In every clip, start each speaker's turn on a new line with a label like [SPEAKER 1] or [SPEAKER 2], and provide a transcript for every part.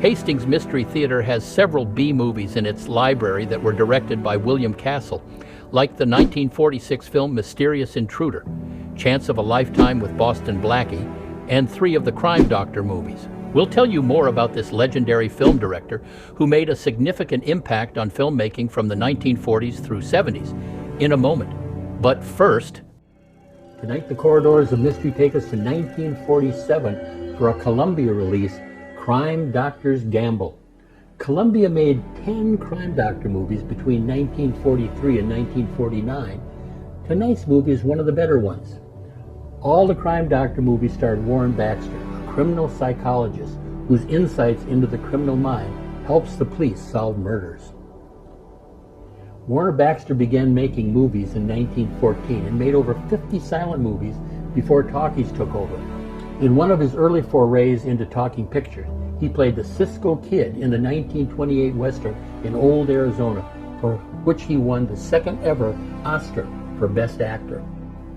[SPEAKER 1] Hastings Mystery Theater has several B movies in its library that were directed by William Castle, like the 1946 film Mysterious Intruder, Chance of a Lifetime with Boston Blackie, and 3 of the Crime Doctor movies. We'll tell you more about this legendary film director who made a significant impact on filmmaking from the 1940s through 70s in a moment. But first, tonight the corridors of mystery take us to 1947 for a Columbia release, Crime Doctor's Gamble. Columbia made 10 Crime Doctor movies between 1943 and 1949. Tonight's movie is one of the better ones. All the Crime Doctor movies starred Warner Baxter, a criminal psychologist whose insights into the criminal mind helps the police solve murders. Warner Baxter began making movies in 1914 and made over 50 silent movies before talkies took over. In one of his early forays into talking pictures, he played the Cisco Kid in the 1928 Western in Old Arizona, for which he won the second ever Oscar for Best Actor.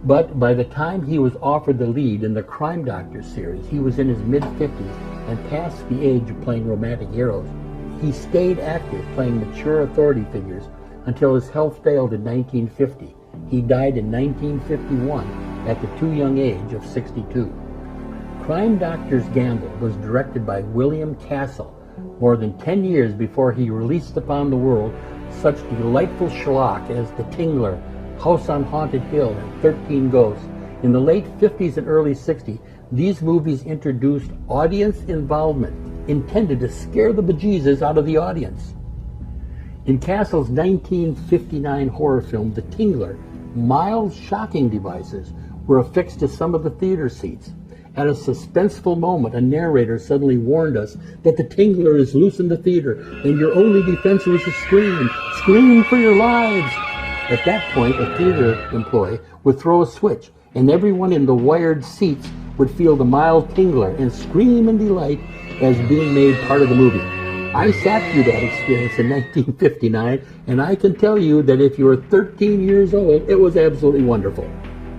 [SPEAKER 1] But by the time he was offered the lead in the Crime Doctor series, he was in his mid-50s and past the age of playing romantic heroes. He stayed active, playing mature authority figures until his health failed in 1950. He died in 1951 at the too young age of 62. Crime Doctor's Gamble was directed by William Castle more than 10 years before he released upon the world such delightful schlock as The Tingler, House on Haunted Hill, and 13 Ghosts. In the late 50s and early 60s, these movies introduced audience involvement intended to scare the bejesus out of the audience. In Castle's 1959 horror film, The Tingler, mild shocking devices were affixed to some of the theater seats. At a suspenseful moment, a narrator suddenly warned us that the Tingler is loose in the theater and your only defense was to scream. Scream for your lives! At that point, a theater employee would throw a switch, and everyone in the wired seats would feel the mild tingler and scream in delight as being made part of the movie. I sat through that experience in 1959, and I can tell you that if you were 13 years old, it was absolutely wonderful.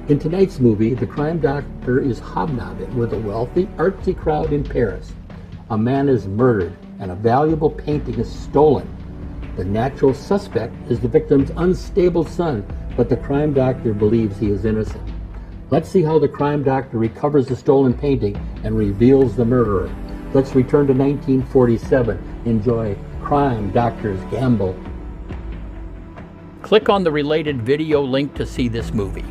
[SPEAKER 1] In tonight's movie, the Crime Doctor is hobnobbing with a wealthy, artsy crowd in Paris. A man is murdered, and a valuable painting is stolen. The natural suspect is the victim's unstable son, but the Crime Doctor believes he is innocent. Let's see how the Crime Doctor recovers the stolen painting and reveals the murderer. Let's return to 1947. Enjoy Crime Doctor's Gamble. Click on the related video link to see this movie.